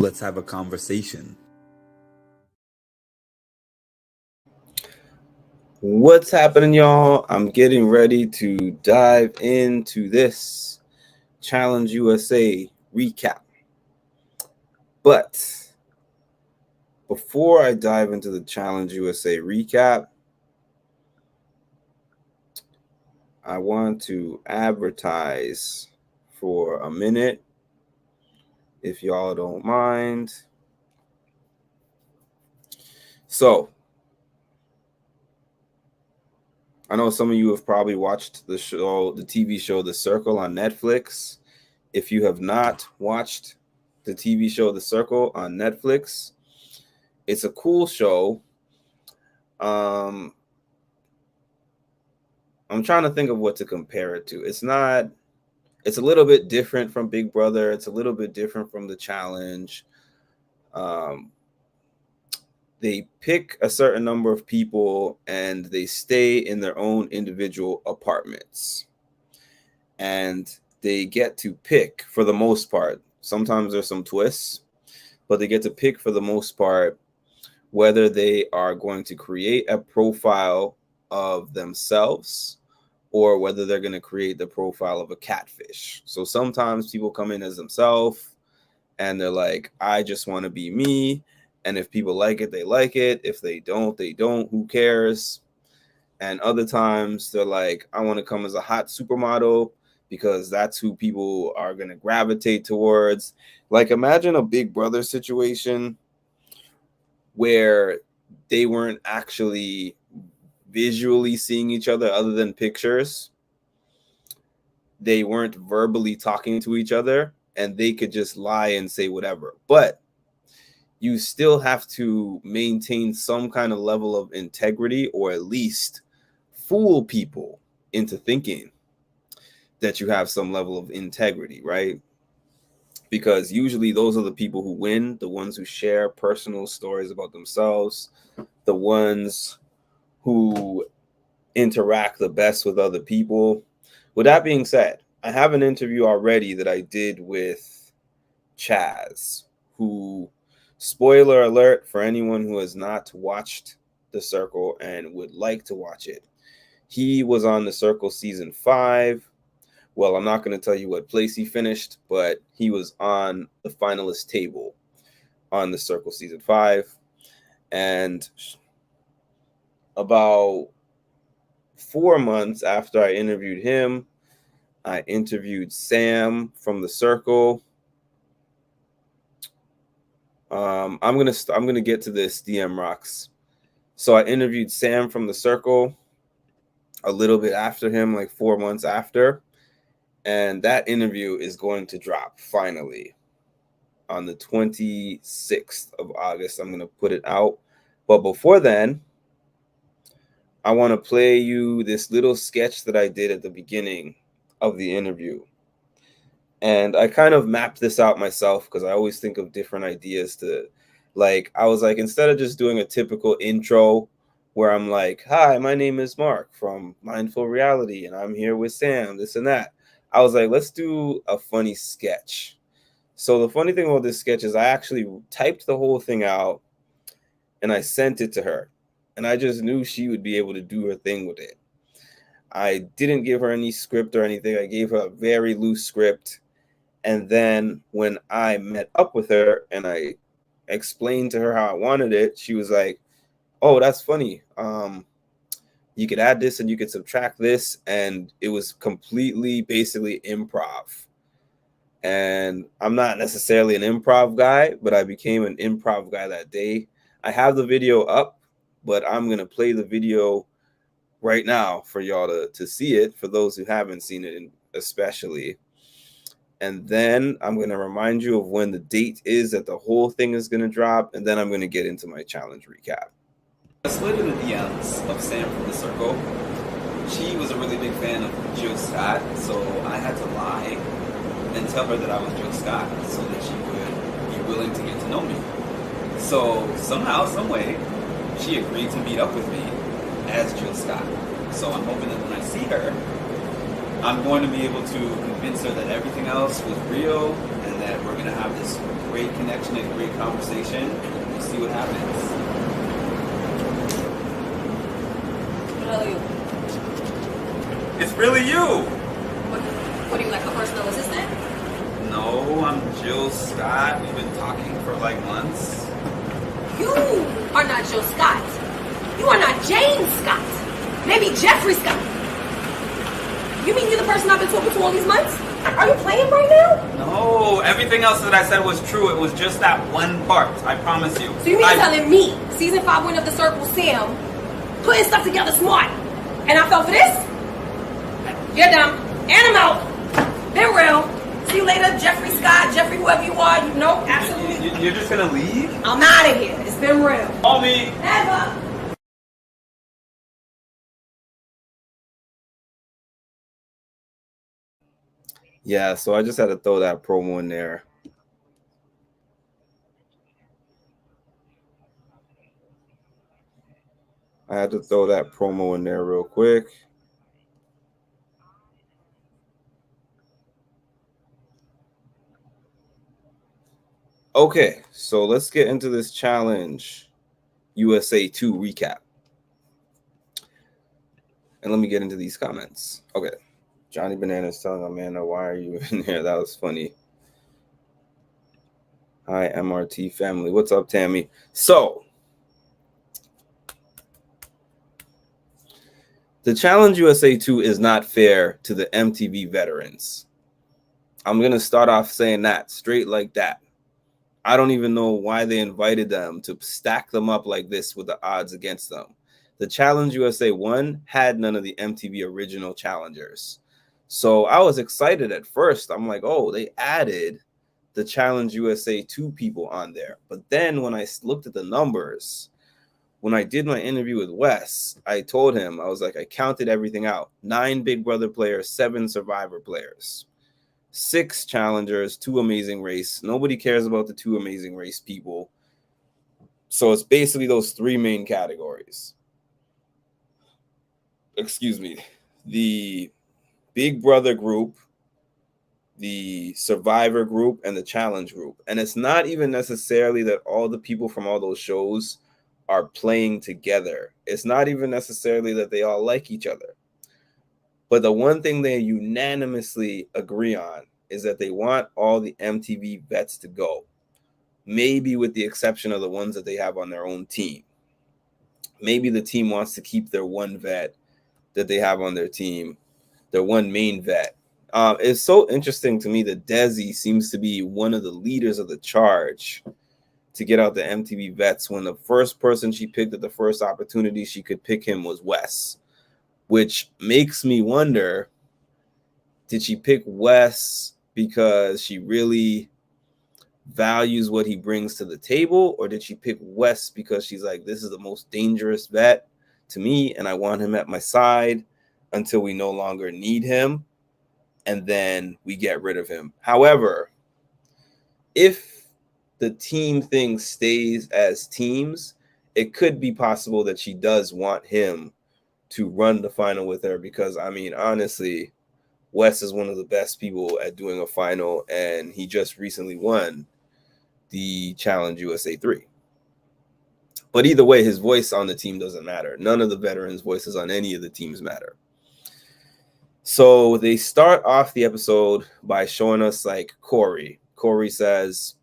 let's have a conversation. What's happening, y'all? I'm getting ready to dive into this Challenge USA recap. But before I dive into the Challenge USA recap, I want to advertise for a minute, if y'all don't mind. So, I know some of you have probably watched the TV show The Circle on Netflix. If you have not watched the TV show The Circle on Netflix, it's a cool show. I'm trying to think of what to compare it to. It's a little bit different from Big Brother. It's a little bit different from The Challenge. They pick a certain number of people and they stay in their own individual apartments. And they get to pick for the most part. Sometimes there's some twists, but they get to pick for the most part whether they are going to create a profile of themselves or whether they're going to create the profile of a catfish. So sometimes people come in as themselves and they're like, I just want to be me. And if people like it, they like it. If they don't, they don't. Who cares? And other times they're like, I want to come as a hot supermodel because that's who people are going to gravitate towards. Like, imagine a Big Brother situation where they weren't actually visually seeing each other other than pictures. They weren't verbally talking to each other and they could just lie and say whatever. But you still have to maintain some kind of level of integrity, or at least fool people into thinking that you have some level of integrity, right? Because usually those are the people who win, the ones who share personal stories about themselves, the ones who interact the best with other people. With that being said, I have an interview already that I did with Chaz, who, spoiler alert for anyone who has not watched The Circle and would like to watch it, he was on The Circle season 5. Well, I'm not going to tell you what place he finished, but he was on the finalist table on The Circle season 5. And about 4 months after I interviewed him, I interviewed Sam from The Circle. I'm gonna get to this, DM Rocks. So I interviewed Sam from The Circle a little bit after him, like 4 months after. And that interview is going to drop finally on the 26th of August. I'm going to put it out. But before then, I want to play you this little sketch that I did at the beginning of the interview. And I kind of mapped this out myself because I always think of different ideas to, like, I was like, instead of just doing a typical intro where I'm like, hi, my name is Mark from Mindful Reality, and I'm here with Sam, this and that. I was like, let's do a funny sketch. So the funny thing about this sketch is I actually typed the whole thing out and I sent it to her. And I just knew she would be able to do her thing with it. I didn't give her any script or anything. I gave her a very loose script. And then when I met up with her and I explained to her how I wanted it, she was like, oh, that's funny. You could add this and you could subtract this. And it was completely, basically improv. And I'm not necessarily an improv guy, but I became an improv guy that day. I have the video up, but I'm going to play the video right now for y'all to see it, for those who haven't seen it especially. And then I'm going to remind you of when the date is that the whole thing is going to drop, and then I'm going to get into my challenge recap. I slid in the DMs of Sam from The Circle. She was a really big fan of Jill Scott, so I had to lie and tell her that I was Jill Scott so that she would be willing to get to know me. So somehow, some way, she agreed to meet up with me as Jill Scott. So I'm hoping that when I see her, I'm going to be able to convince her that everything else was real and that we're gonna have this great connection and great conversation. We'll see what happens. What are you? It's really you. What are you, like a personal assistant? No, I'm Jill Scott. We've been talking for like months. You are not Jill Scott. You are not James Scott. Maybe Jeffrey Scott. You mean you're the person I've been talking to all these months? Are you playing right now? No, everything else that I said was true. It was just that one part. I promise you. So you mean telling me, season 5 winner of the Circle, Sam, putting stuff together smart, and I fell for this? You're dumb. And I'm out. Been real. See you later, Jeffrey Scott, Jeffrey, whoever you are. You know, absolutely. You're just gonna leave? I'm out of here. It's been real. Call me. Never. Yeah, so I just had to throw that promo in there. I had to throw that promo in there real quick. Okay, so let's get into this challenge USA 2 recap. And let me get into these comments. Okay. Johnny Bananas telling Amanda, why are you in here? That was funny. Hi, MRT family. What's up, Tammy? So, the Challenge USA 2 is not fair to the MTV veterans. I'm going to start off saying that straight like that. I don't even know why they invited them to stack them up like this with the odds against them. The Challenge USA 1 had none of the MTV original challengers. So I was excited at first. I'm like, oh, they added the Challenge USA 2 people on there. But then when I looked at the numbers, when I did my interview with Wes, I told him, I was like, I counted everything out. 9 Big Brother players, 7 Survivor players, 6 challengers, 2 Amazing Race. Nobody cares about the 2 Amazing Race people. So it's basically those 3 main categories. Excuse me. The Big Brother group, the Survivor group, and the Challenge group. And it's not even necessarily that all the people from all those shows are playing together. It's not even necessarily that they all like each other. But the one thing they unanimously agree on is that they want all the MTV vets to go. Maybe with the exception of the ones that they have on their own team. Maybe the team wants to keep their one vet that they have on their team, their one main vet. It's so interesting to me that Desi seems to be one of the leaders of the charge to get out the MTV vets when the first person she picked at the first opportunity she could pick him was Wes, which makes me wonder, did she pick Wes because she really values what he brings to the table, or did she pick Wes because she's like, this is the most dangerous vet to me and I want him at my side until we no longer need him and then we get rid of him? However, if the team thing stays as teams, it could be possible that she does want him to run the final with her because, I mean, honestly, Wes is one of the best people at doing a final, and he just recently won the Challenge USA 3. But either way, his voice on the team doesn't matter. None of the veterans' voices on any of the teams matter. So they start off the episode by showing us like Corey. Corey says,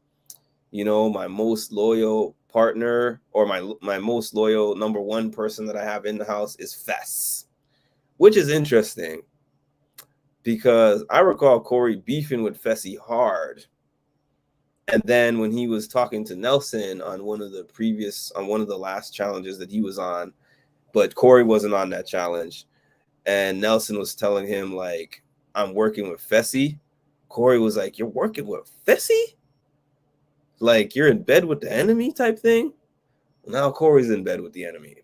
you know, my most loyal partner or my most loyal number one person that I have in the house is Fess, which is interesting because I recall Corey beefing with Fessy hard. And then when he was talking to Nelson on one of the last challenges that he was on, but Corey wasn't on that challenge, and Nelson was telling him, like, I'm working with Fessy. Corey was like, you're working with Fessy? Like, you're in bed with the enemy type thing? Now Corey's in bed with the enemy.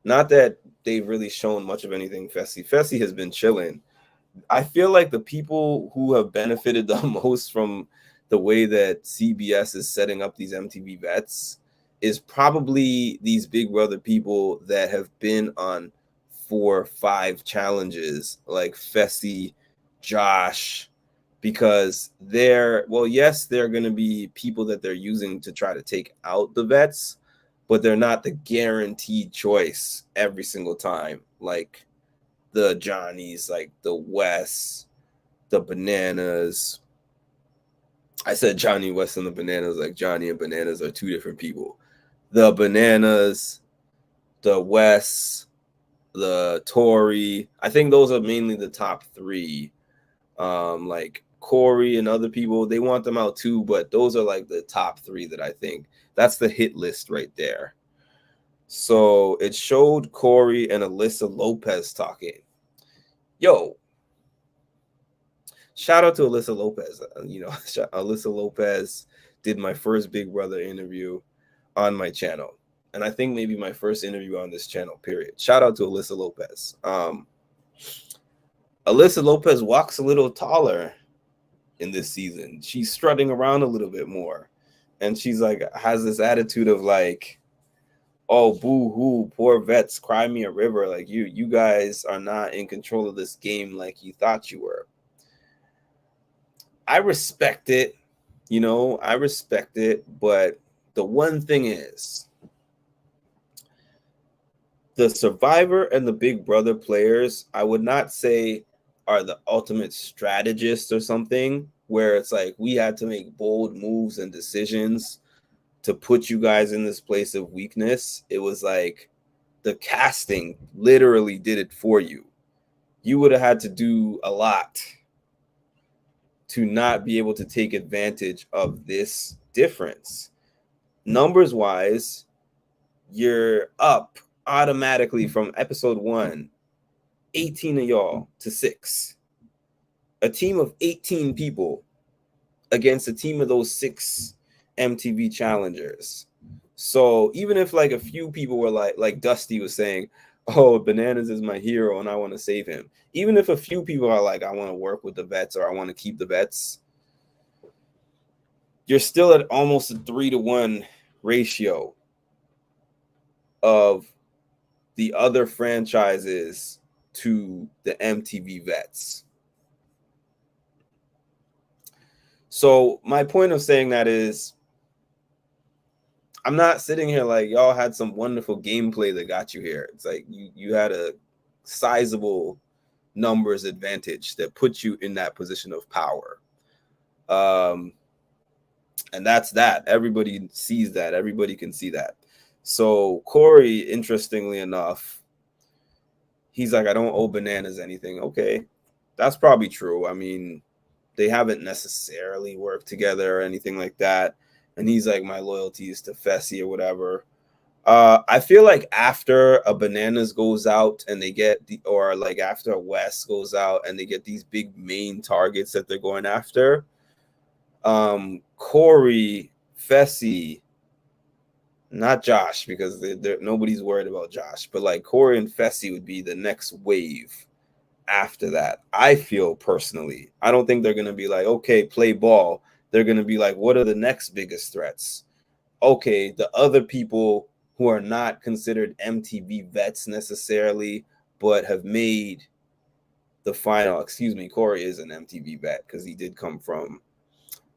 Not that they've really shown much of anything Fessy. Fessy has been chilling. I feel like the people who have benefited the most from the way that CBS is setting up these MTV vets is probably these Big Brother people that have been on 4 or 5 challenges, like Fessy, Josh, because yes, they're going to be people that they're using to try to take out the vets, but they're not the guaranteed choice every single time, like the Johnnies, like the Wes, the Bananas. I said Johnny West and the Bananas, like Johnny and Bananas are two different people. The Bananas, the Wes, the Tory. I think those are mainly the top three. Like Corey and other people, they want them out too, but those are like the top three that I think. That's the hit list right there. So it showed Corey and Alyssa Lopez talking. Yo, shout out to Alyssa Lopez. Alyssa Lopez did my first Big Brother interview on my channel. And I think maybe my first interview on this channel, period. Shout out to Alyssa Lopez. Alyssa Lopez walks a little taller in this season. She's strutting around a little bit more. And she's like, has this attitude of like, oh, boo-hoo, poor vets, cry me a river. Like you guys are not in control of this game like you thought you were. I respect it, I respect it, but the one thing is, the Survivor and the Big Brother players, I would not say are the ultimate strategists or something, where it's like we had to make bold moves and decisions to put you guys in this place of weakness. It was like the casting literally did it for you. You would have had to do a lot to not be able to take advantage of this difference. Numbers wise, you're up automatically from episode 1, 18 of y'all to 6. A team of 18 people against a team of those 6 MTV challengers. So even if like a few people were like Dusty was saying, oh, Bananas is my hero and I want to save him. Even if a few people are like, I want to work with the vets or I want to keep the vets, you're still at almost a 3-to-1 ratio of the other franchises to the MTV vets. So my point of saying that is, I'm not sitting here like y'all had some wonderful gameplay that got you here. It's like you had a sizable numbers advantage that put you in that position of power. And that's that. Everybody sees that. Everybody can see that. So Corey, interestingly enough, he's like, I don't owe Bananas anything. Okay, that's probably true. I mean, they haven't necessarily worked together or anything like that. And he's like, my loyalty is to Fessy or whatever. I feel like after a Bananas goes out and they get after a Wes goes out and they get these big main targets that they're going after, Corey, Fessy, not Josh, because nobody's worried about Josh, but like Corey and Fessy would be the next wave after that. I feel personally, I don't think they're going to be like, okay, play ball. They're going to be like, what are the next biggest threats? Okay, the other people who are not considered MTV vets necessarily, but have made the final. Excuse me, Corey is an MTV vet because he did come from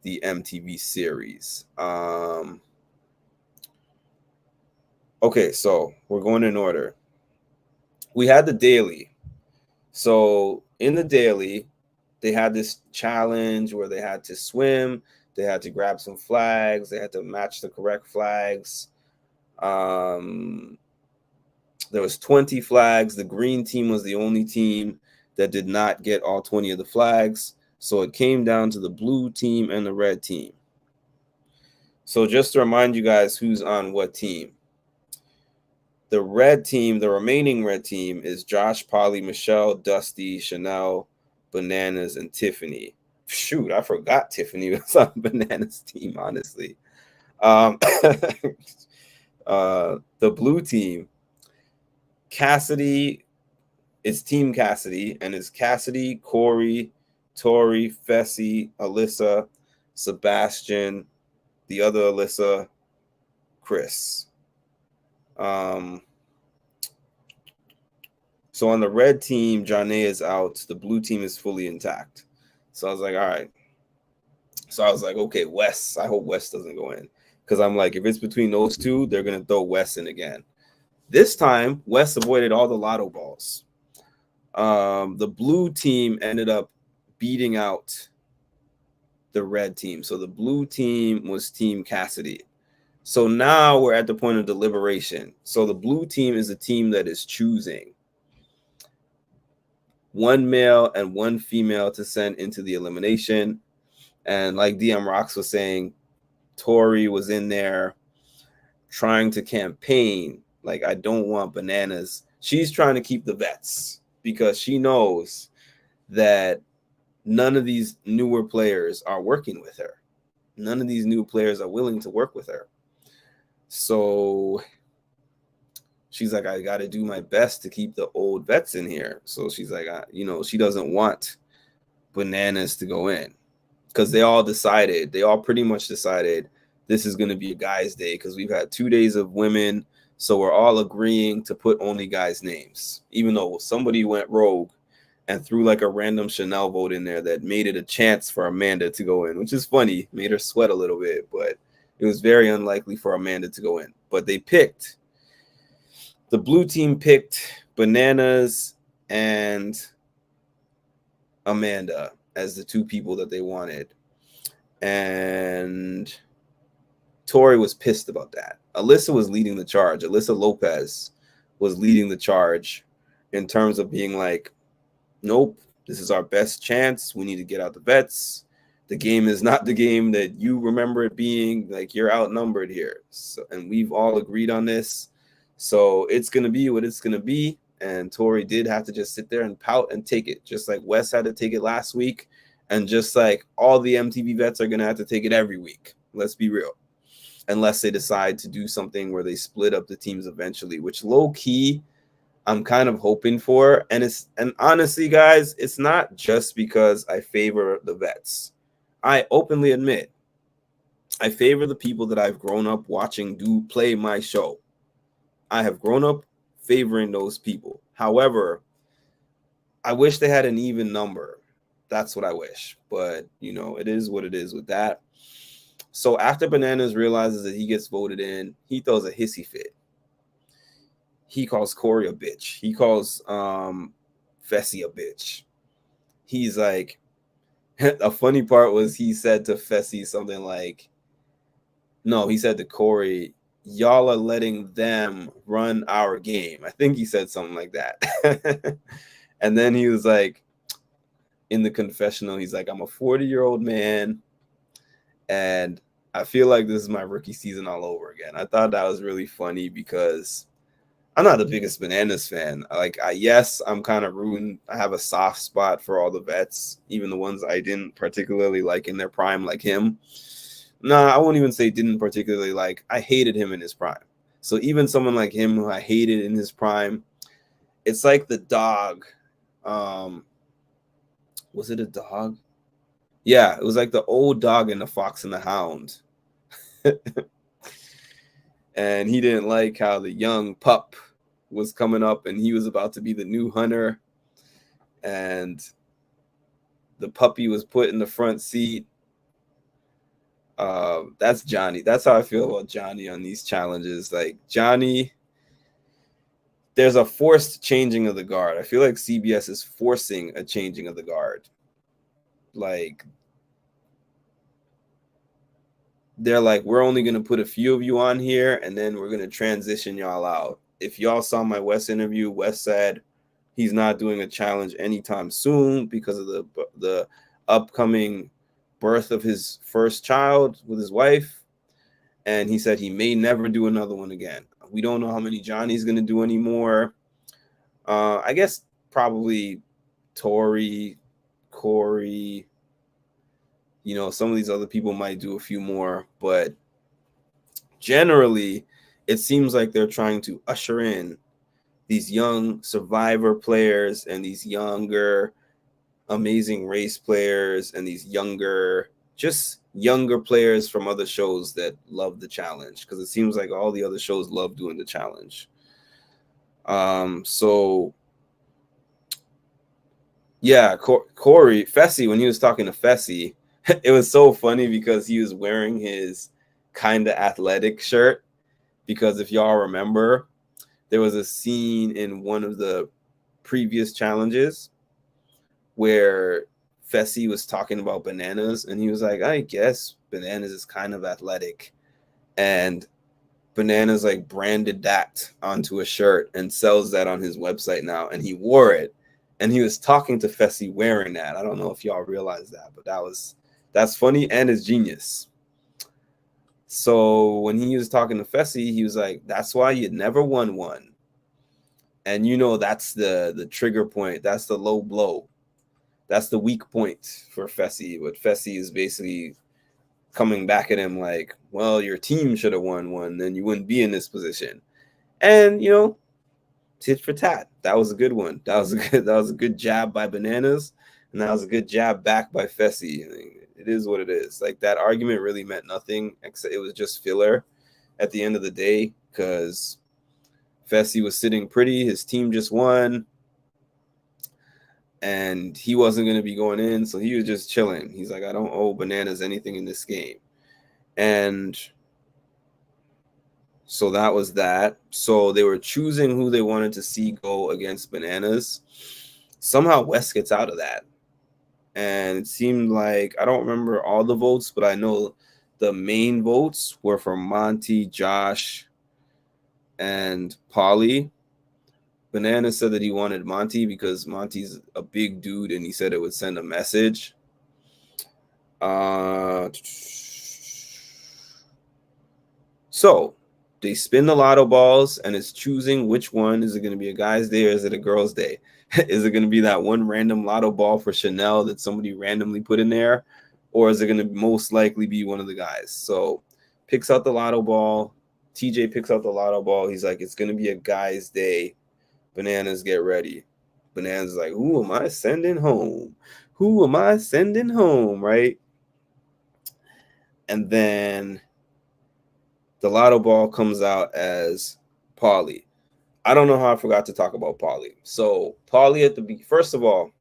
the MTV series. Okay, so we're going in order. We had the daily. So in the daily, they had this challenge where they had to swim, they had to grab some flags, they had to match the correct flags. There was 20 flags. The green team was the only team that did not get all 20 of the flags. So it came down to the blue team and the red team. So just to remind you guys who's on what team. The red team, the remaining red team is Josh, Polly, Michelle, Dusty, Chanel, Bananas, and Tiffany. Shoot, I forgot Tiffany was on Bananas team, honestly. The blue team, Cassidy, is Team Cassidy, and it's Cassidy, Corey, Tori, Fessy, Alyssa, Sebastian, the other Alyssa, Chris. So on the red team, Janae is out. The blue team is fully intact. So I was like, all right. So I was like, okay, Wes. I hope Wes doesn't go in. Because I'm like, if it's between those two, they're going to throw Wes in again. This time, Wes avoided all the lotto balls. The blue team ended up beating out the red team. So the blue team was Team Cassidy. So now we're at the point of deliberation. So the blue team is a team that is choosing one male and one female to send into the elimination. And like DM Rocks was saying, Tori was in there trying to campaign like, I don't want bananas. She's trying to keep the vets because she knows that none of these newer players are working with her. None of these new players are willing to work with her. So she's like, I got to do my best to keep the old vets in here. So she's like, she doesn't want bananas to go in because they all pretty much decided this is going to be a guy's day because we've had 2 days of women. So we're all agreeing to put only guys' names, even though somebody went rogue and threw like a random Chanel vote in there that made it a chance for Amanda to go in, which is funny, made her sweat a little bit, but it was very unlikely for Amanda to go in. But the blue team picked Bananas and Amanda as the two people that they wanted. And Tori was pissed about that. Alyssa was leading the charge. Alyssa Lopez was leading the charge in terms of being like, nope, this is our best chance. We need to get out the vets. The game is not the game that you remember it being. Like, you're outnumbered here. So, and we've all agreed on this. So it's going to be what it's going to be. And Tori did have to just sit there and pout and take it, just like Wes had to take it last week. And just like all the MTV vets are going to have to take it every week. Let's be real. Unless they decide to do something where they split up the teams eventually, which low key I'm kind of hoping for. And honestly, guys, it's not just because I favor the vets. I openly admit I favor the people that I've grown up watching play my show. I have grown up favoring those people. However, I wish they had an even number. That's what I wish. But, it is what it is with that. So after Bananas realizes that he gets voted in, he throws a hissy fit. He calls Corey a bitch. He calls Fessy a bitch. He's like, a funny part was he said to Fessy something like, no, he said to Corey, y'all are letting them run our game. I think he said something like that. And then he was like, in the confessional, he's like, I'm a 40-year-old man, and I feel like this is my rookie season all over again. I thought that was really funny because I'm not the biggest Bananas fan. Yes, I'm kind of rooting. I have a soft spot for all the vets, even the ones I didn't particularly like in their prime, like him. I won't even say didn't particularly like. I hated him in his prime. So even someone like him who I hated in his prime, it's like the dog. Was it a dog? Yeah, it was like the old dog and the Fox and the Hound. And he didn't like how the young pup was coming up and he was about to be the new hunter. And the puppy was put in the front seat. That's Johnny. That's how I feel about Johnny on these challenges. Like, Johnny, there's a forced changing of the guard. I feel like CBS is forcing a changing of the guard. Like, they're like, we're only going to put a few of you on here, and then we're going to transition y'all out. If y'all saw my Wes interview, Wes said he's not doing a challenge anytime soon because of the upcoming birth of his first child with his wife. And he said he may never do another one again. We don't know how many Johnny's going to do anymore. I guess probably Tori, Corey, some of these other people might do a few more, but generally it seems like they're trying to usher in these young Survivor players and these younger Amazing Race players and these younger players from other shows that love the challenge, because it seems like all the other shows love doing the challenge. So Yeah, Corey Fessy, when he was talking to Fessy, it was so funny because he was wearing his kind of athletic shirt. Because if y'all remember, there was a scene in one of the previous challenges where Fessy was talking about Bananas, and he was like, I guess Bananas is kind of athletic. And Bananas like branded that onto a shirt and sells that on his website now. And he wore it. And he was talking to Fessy wearing that. I don't know if y'all realize that, but that's funny and it's genius. So when he was talking to Fessy, he was like, that's why you never won one. And that's the trigger point. That's the low blow. That's the weak point for Fessy. But Fessy is basically coming back at him like, well, your team should have won one, then you wouldn't be in this position. And tit for tat. That was a good one. That was a good jab by Bananas, and that was a good jab back by Fessy. It is what it is. Like, that argument really meant nothing, except it was just filler at the end of the day, because Fessy was sitting pretty. His team just won, and he wasn't going to be going in, so he was just chilling. He's like, I don't owe Bananas anything in this game. And so that was that. So they were choosing who they wanted to see go against Bananas. Somehow Wes gets out of that. And it seemed like, I don't remember all the votes, but I know the main votes were for Monty, Josh, and Paulie. Bananas said that he wanted Monty because Monty's a big dude and he said it would send a message. So they spin the lotto balls and it's choosing which one. Is it going to be a guy's day or is it a girl's day? Is it going to be that one random lotto ball for Chanel that somebody randomly put in there? Or is it going to most likely be one of the guys? So picks out the lotto ball. TJ picks out the lotto ball. He's like, it's going to be a guy's day. Bananas, get ready. Bananas is like, who am I sending home? Who am I sending home, right? And then the lotto ball comes out as Paulie. I don't know how I forgot to talk about Paulie. So Paulie at the beginning, first of all,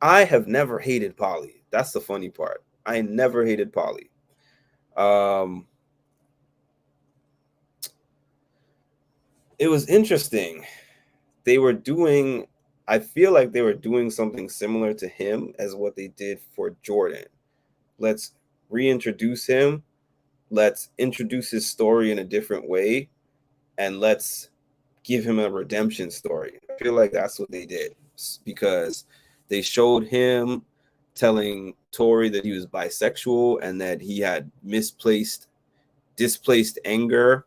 I have never hated Paulie. That's the funny part. I never hated Paulie. It was interesting. I feel like they were doing something similar to him as what they did for Jordan. Let's reintroduce him. Let's introduce his story in a different way. And let's give him a redemption story. I feel like that's what they did, because they showed him telling Tori that he was bisexual and that he had displaced anger.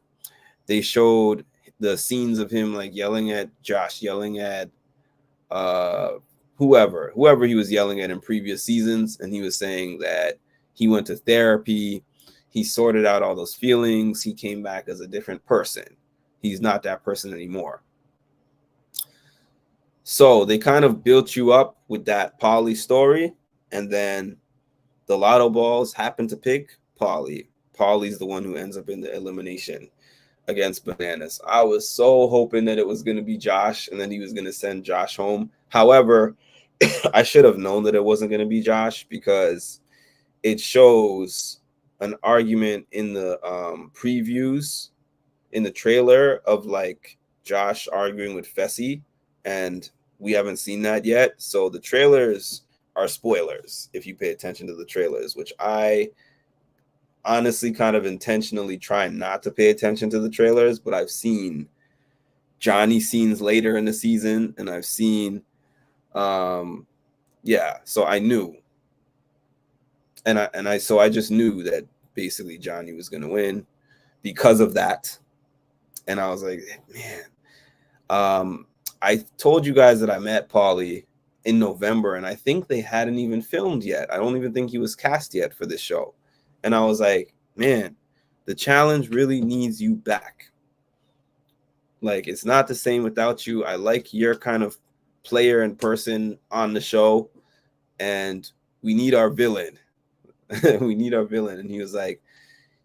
They showed the scenes of him like yelling at Josh, yelling at whoever he was yelling at in previous seasons, and he was saying that he went to therapy, he sorted out all those feelings, he came back as a different person. He's not that person anymore. So they kind of built you up with that Paulie story, and then the lotto balls happen to pick Paulie. Paulie's the one who ends up in the elimination against Bananas. I was so hoping that it was going to be Josh and then he was going to send Josh home. However, I should have known that it wasn't going to be Josh, because it shows an argument in the previews in the trailer of like Josh arguing with Fessy, and we haven't seen that yet. So the trailers are spoilers if you pay attention to the trailers, which I honestly kind of intentionally try not to pay attention to the trailers, but I've seen Johnny scenes later in the season, and I've seen so I knew, and I just knew that basically Johnny was going to win because of that. And I was like, man, I told you guys that I met Paulie in November, and I think they hadn't even filmed yet. I don't even think he was cast yet for this show. And I was like, man, the challenge really needs you back. Like, it's not the same without you. I like your kind of player and person on the show, and we need our villain. We need our villain. And he was like,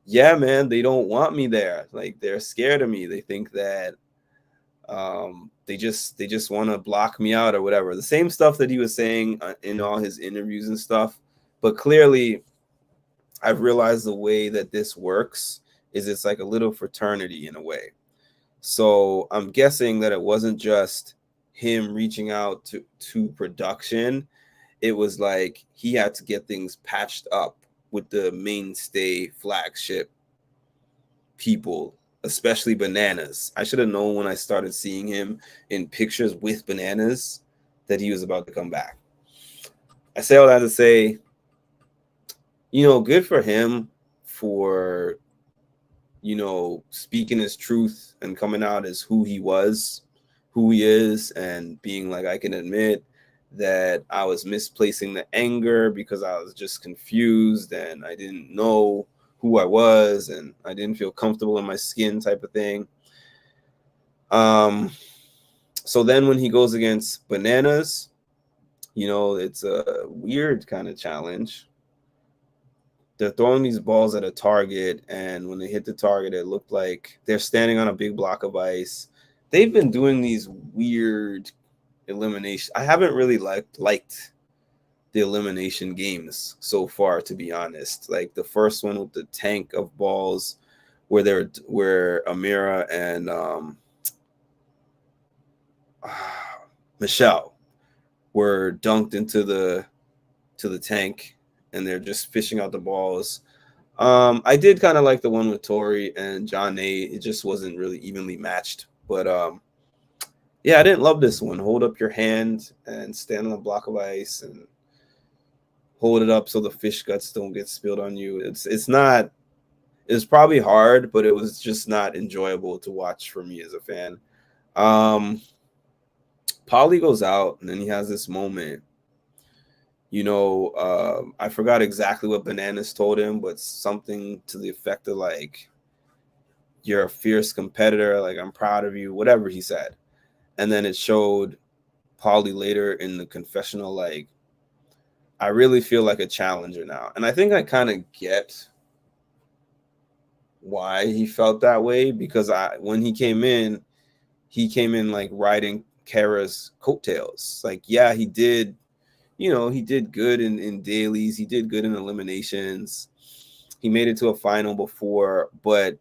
yeah, man, they don't want me there. Like, they're scared of me. They think that They just want to block me out or whatever. The same stuff that he was saying in all his interviews and stuff. But clearly, I've realized the way that this works is it's like a little fraternity in a way. So I'm guessing that it wasn't just him reaching out to production. It was like he had to get things patched up with the mainstay flagship people, especially Bananas. I should have known when I started seeing him in pictures with Bananas that he was about to come back. I say all that to say, good for him for, speaking his truth and coming out as who he was, who he is, and being like, I can admit that I was misplacing the anger because I was just confused and I didn't know who I was and I didn't feel comfortable in my skin type of thing. So then when he goes against Bananas, it's a weird kind of challenge. They're throwing these balls at a target, and when they hit the target, it looked like they're standing on a big block of ice. They've been doing these weird elimination. I haven't really liked the elimination games so far, to be honest. Like the first one with the tank of balls where Amira and Michelle were dunked into the tank and they're just fishing out the balls. I did kind of like the one with Tori and John A. It just wasn't really evenly matched. But yeah, I didn't love this one. Hold up your hand and stand on a block of ice and hold it up so the fish guts don't get spilled on you. It's probably hard, but it was just not enjoyable to watch for me as a fan. Paulie goes out and then he has this moment. I forgot exactly what Bananas told him, but something to the effect of like, you're a fierce competitor, like I'm proud of you, whatever he said. And then it showed Paulie later in the confessional, like, I really feel like a challenger now. And I think I kind of get why he felt that way, because when he came in like riding Kara's coattails. Like, yeah, he did, he did good in dailies. He did good in eliminations. He made it to a final before, but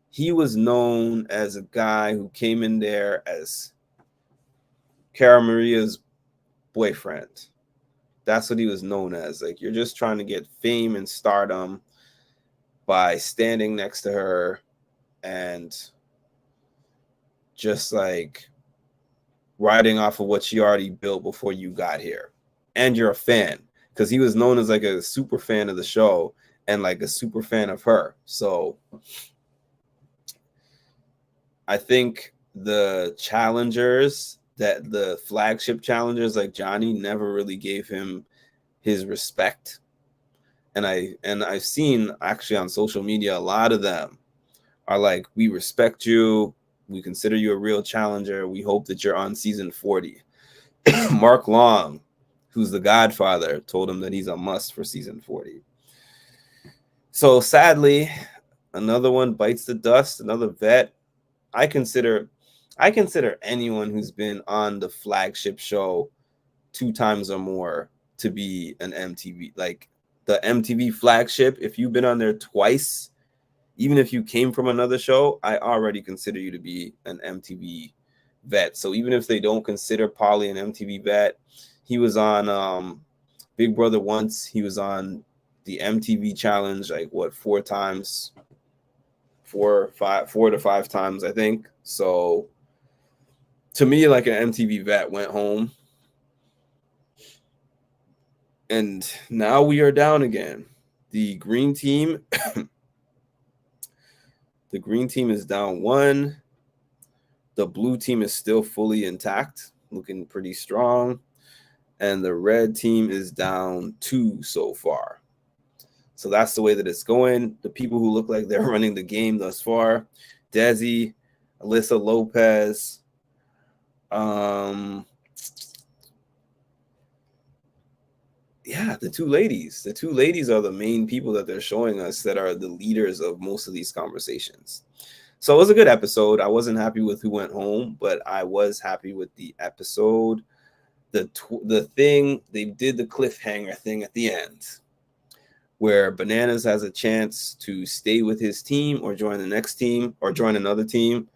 he was known as a guy who came in there as Cara Maria's boyfriend. That's what he was known as. Like, you're just trying to get fame and stardom by standing next to her and just like riding off of what she already built before you got here. And you're a fan, because he was known as like a super fan of the show and like a super fan of her. So I think the challengers, that the flagship challengers like Johnny, never really gave him his respect. And I've seen actually on social media, a lot of them are like, we respect you. We consider you a real challenger. We hope that you're on season 40. Mark Long, who's the Godfather, told him that he's a must for season 40. So sadly, another one bites the dust, another vet. I consider anyone who's been on the flagship show 2 times or more to be an MTV, like the MTV flagship. If you've been on there twice, even if you came from another show, I already consider you to be an MTV vet. So even if they don't consider Paulie an MTV vet, he was on Big Brother once. He was on the MTV Challenge like 4 times, 4 to 5 times, I think. So to me, like an MTV vet went home. And now we are down again. The green team the green team is down 1. The blue team is still fully intact, looking pretty strong. And the red team is down 2 so far. So that's the way that it's going. The people who look like they're running the game thus far: Desi, Alyssa Lopez, the two ladies. The two ladies are the main people that they're showing us that are the leaders of most of these conversations. So it was a good episode. I wasn't happy with who went home, but I was happy with the episode. The thing, they did the cliffhanger thing at the end, where Bananas has a chance to stay with his team or join the next team or join another team.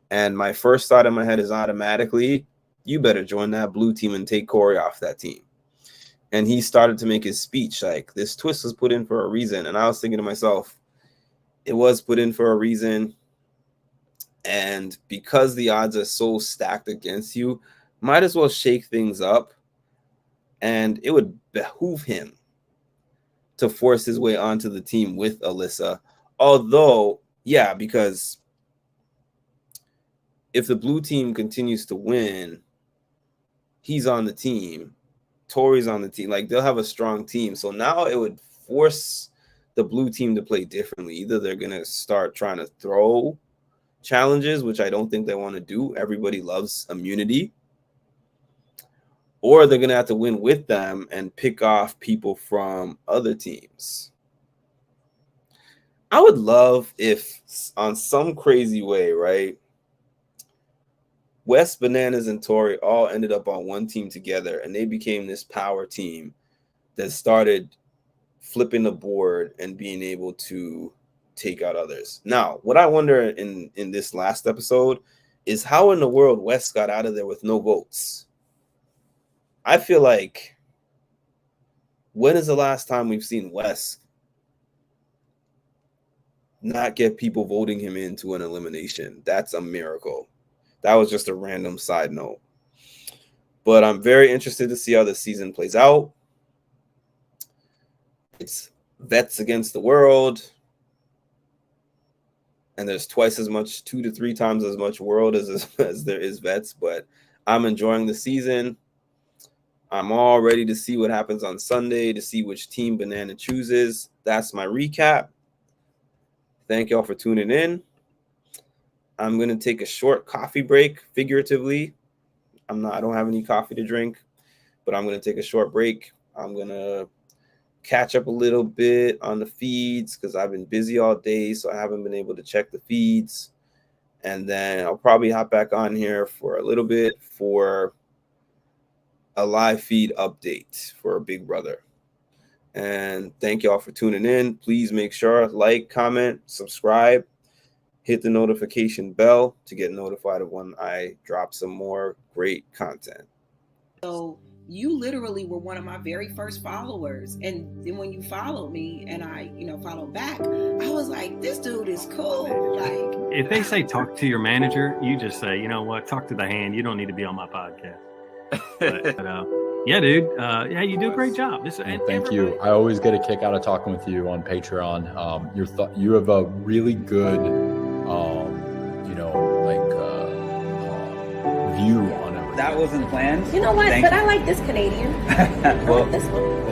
And my first thought in my head is automatically, you better join that blue team and take Corey off that team. And he started to make his speech like, this twist was put in for a reason. And I was thinking to myself, it was put in for a reason. And because the odds are so stacked against you, might as well shake things up. And it would behoove him to force his way onto the team with Alyssa. Although, yeah, because if the blue team continues to win, he's on the team. Tori's on the team. Like, they'll have a strong team. So now it would force the blue team to play differently. Either they're going to start trying to throw challenges, which I don't think they want to do. Everybody loves immunity. Or they're going to have to win with them and pick off people from other teams. I would love if, on some crazy way, right, Wes, Bananas, and Tori all ended up on one team together, and they became this power team that started flipping the board and being able to take out others. Now, what I wonder in this last episode is how in the world Wes got out of there with no votes. I feel like, when is the last time we've seen Wes not get people voting him into an elimination? That's a miracle. That was just a random side note. But I'm very interested to see how the season plays out. It's vets against the world. And there's twice as much, 2 to 3 times as much world as there is vets. But I'm enjoying the season. I'm all ready to see what happens on Sunday, to see which team Banana chooses. That's my recap. Thank y'all for tuning in. I'm going to take a short coffee break, figuratively. I don't have any coffee to drink, but I'm going to take a short break. I'm going to catch up a little bit on the feeds because I've been busy all day, so I haven't been able to check the feeds. And then I'll probably hop back on here for a little bit for a live feed update for Big Brother. And thank y'all for tuning in. Please make sure, like, comment, subscribe, hit the notification bell to get notified of when I drop some more great content. So you literally were one of my very first followers. And then when you followed me and I, followed back, I was like, this dude is cool. Like, if they say talk to your manager, you just say, you know what, talk to the hand. You don't need to be on my podcast. But, yeah, dude. Yeah, you do a great job. Thank you. I always get a kick out of talking with you on Patreon. You have a really good, view on everything. That wasn't planned. You know what? Thank but you. I like this Canadian. I Well, like this one.